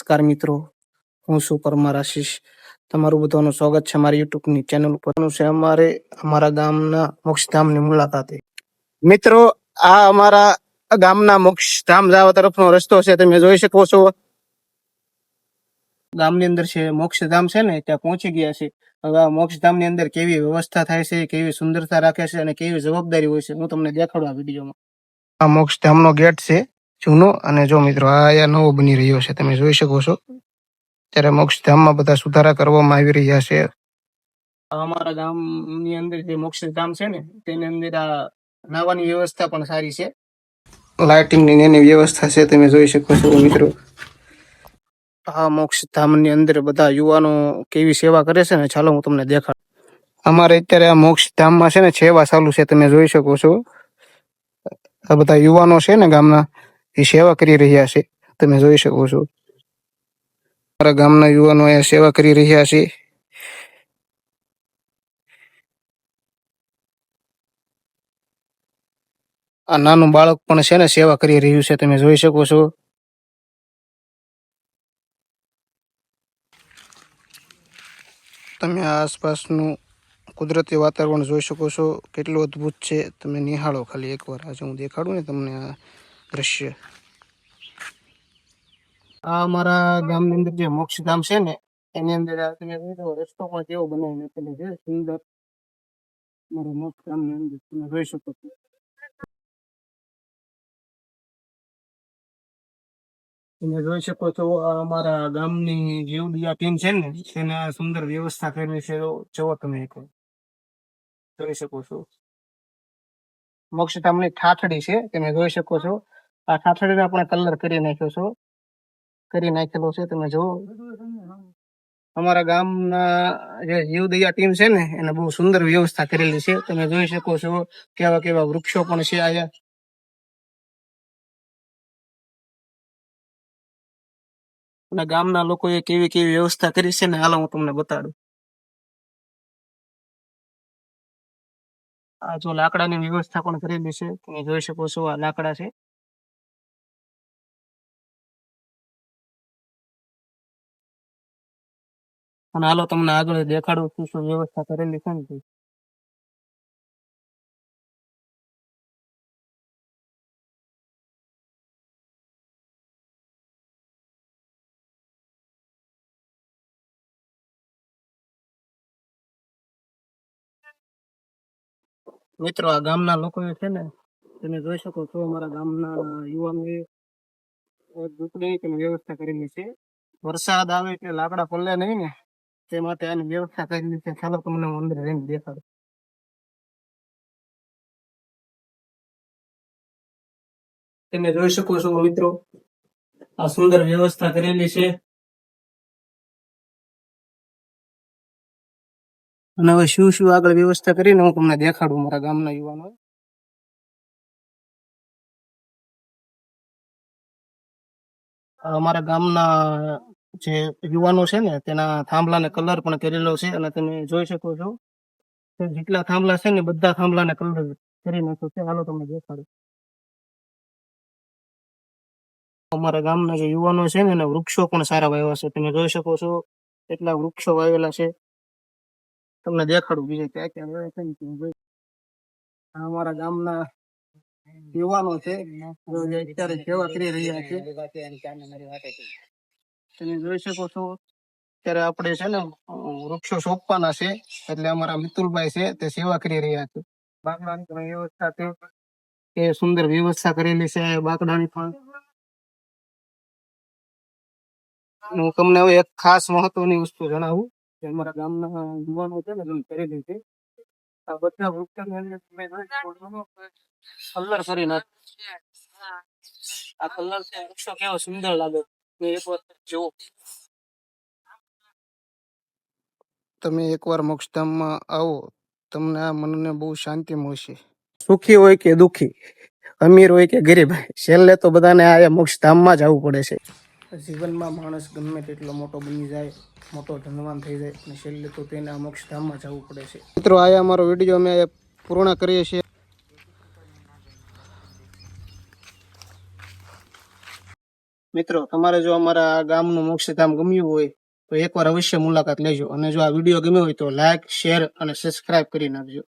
નમસ્કાર મિત્રો, હું છું પરમાર આશીષ. તમારું બધાનું સ્વાગત છે મારી યુટ્યુબની ચેનલ ઉપર. છે અમારે અમારા ગામના મોક્ષધામની મુલાકાતે. મિત્રો, આ અમારા ગામના મોક્ષધામ જવા તરફનો રસ્તો છે. તમે જોઈ શકો છો ગામની અંદર છે મોક્ષધામ છે ને, ત્યાં પહોંચી ગયા છે. હવે આ મોક્ષધામની અંદર કેવી વ્યવસ્થા થાય છે, કેવી સુંદરતા રાખે છે અને કેવી જવાબદારી હોય છે, હું તમને દેખાડું આ વિડીયોમાં. આ મોક્ષધામનો ગેટ છે જૂનો, અને જો મિત્રો આ અહીંયા નવો બની રહ્યો છે, તમે જોઈ શકો છો. ત્યારે મોક્ષધામમાં બધા સુધારા કરવામાં આવી રહ્યા છે. અમારા ગામની અંદર જે મોક્ષધામ છે ને, તેની અંદર આ નાવાની વ્યવસ્થા પણ સારી છે. લાઇટિંગની એની વ્યવસ્થા છે, તમે જોઈ શકો છો મિત્રો. આ મોક્ષધામની અંદર બધા યુવાનો કેવી સેવા કરે છે ને, ચાલો હું તમને દેખાડું. અમારે અત્યારે આ મોક્ષધામમાં છે ને સેવા ચાલુ છે, તમે જોઈ શકો છો. આ બધા યુવાનો છે ને ગામના, એ સેવા કરી રહ્યા છે, તમે જોઈ શકો છો. અમારા ગામના યુવાનો અહીંયા સેવા કરી રહ્યા છે. આ નાનું બાળક પણ છે ને સેવા કરી રહ્યું છે, તમે જોઈ શકો છો. તમે આ આસપાસનું કુદરતી વાતાવરણ જોઈ શકો છો, કેટલું અદ્ભુત છે. તમે નિહાળો ખાલી એકવાર. આજે હું દેખાડું ને તમને આ દ્રશ્ય. આ અમારા ગામની અંદર જે મોક્ષધામ છે ને, એની અંદર તમે રસ્તો પણ કેવો બનાવી નાખેલો છે, સુંદર. મારા મોક્ષધામની અંદર તમે જોઈ શકો છો. તમે જોઈ શકો છો અમારા ગામની જીવદયા ટીમ છે ને, તેને સુંદર વ્યવસ્થા કરેલી છે. જુઓ તમે એક જોઈ શકો છો. મોક્ષધામની ઠાઠડી છે, તમે જોઈ શકો છો. આ ઠાઠડીને આપણે કલર કરી નાખ્યો છે, તમે જુઓ. અમારા ગામના જે જીવદયા ટીમ છે ને, એને બહુ સુંદર વ્યવસ્થા કરેલી છે, તમે જોઈ શકો છો. કેવા કેવા વૃક્ષો પણ છે અહીંયા. અને ગામના લોકોએ કેવી કેવી વ્યવસ્થા કરી છે ને, હાલો હું તમને બતાડું. આ જો લાકડાની વ્યવસ્થા પણ કરેલી છે, તમે જોઈ શકો છો. આ લાકડા છે. અને હાલો તમને આગળ દેખાડું શું શું વ્યવસ્થા કરેલી છે ને. મિત્રો, આ ગામના લોકો છે ને, તમે જોઈ શકો છો. અમારા ગામના યુવાનોએ ઝૂંપડીની વ્યવસ્થા કરેલી છે. વરસાદ આવે એટલે લાકડા પલ્લે નહીં ને, તે માટે આની વ્યવસ્થા કરેલી છે. ચાલો તમને હું અંદર રહીને દેખાડું. તમે જોઈ શકો છો મિત્રો, આ સુંદર વ્યવસ્થા કરેલી છે. અને હવે શું શું આગળ વ્યવસ્થા કરીને હું તમને દેખાડું મારા ગામના યુવાનો. અમારા ગામના જે યુવાનો છે ને, તેના થાંભલાને કલર પણ કરેલો છે. અને તમે જોઈ શકો છો, જેટલા થાંભલા છે ને, બધા થાંભલાને કલર કરી નાખ્યો છે. હાલો તમને દેખાડું. અમારા ગામના જે યુવાનો છે ને, એના વૃક્ષો પણ સારા વાવ્યા છે, તમે જોઈ શકો છો. એટલા વૃક્ષો વાવેલા છે, તમને દેખાડું. બીજે ક્યાં ક્યાં વાવ્યા છે. અમારા ગામના યુવાનો છે, અત્યારે સેવા કરી રહ્યા છે, તમે જોઈ શકો છો. ત્યારે આપણે છે ને વૃક્ષો સોંપવાના છે, એટલે અમારા મિતુલભાઈ છે તે સેવા કરી રહ્યા છે. બાકડાની વ્યવસ્થા છે, એ સુંદર વ્યવસ્થા કરેલી છે બાકડાની પણ. હું તમને હવે એક ખાસ મહત્વની વસ્તુ જણાવું કે અમારા ગામના યુવાનો છે ને, કરેલી છે. આ બધા વૃક્ષોની અંદર કલર કરી નાખ. આ કલર વૃક્ષો કેવો સુંદર લાગે, એક વાર જુઓ. તમે એકવાર મોક્ષધામમાં આવો, તમને આ મનને બહુ શાંતિ મળશે. સુખી હોય કે દુખી, અમીર હોય કે ગરીબ, છેલ્લે તો બધાને આ મોક્ષધામમાં જ આવવું પડે છે. જીવનમાં માણસ ગમે તેટલો મોટો બની જાય, મોટો ધનવાન થઈ જાય, અને છેલ્લે તો તેને આ મોક્ષધામમાં જવું પડે છે. મિત્રો, આ અમારો વિડીયો અમે પૂર્ણ કરીએ છીએ. મિત્રો તમારે જો અમારા આ ગામનું મોક્ષધામ ગમ્યું હોય તો એકવાર અવશ્ય મુલાકાત લેજો અને જો આ વિડીયો ગમ્યો હોય તો લાઈક શેર અને સબસ્ક્રાઇબ કરી નાખજો.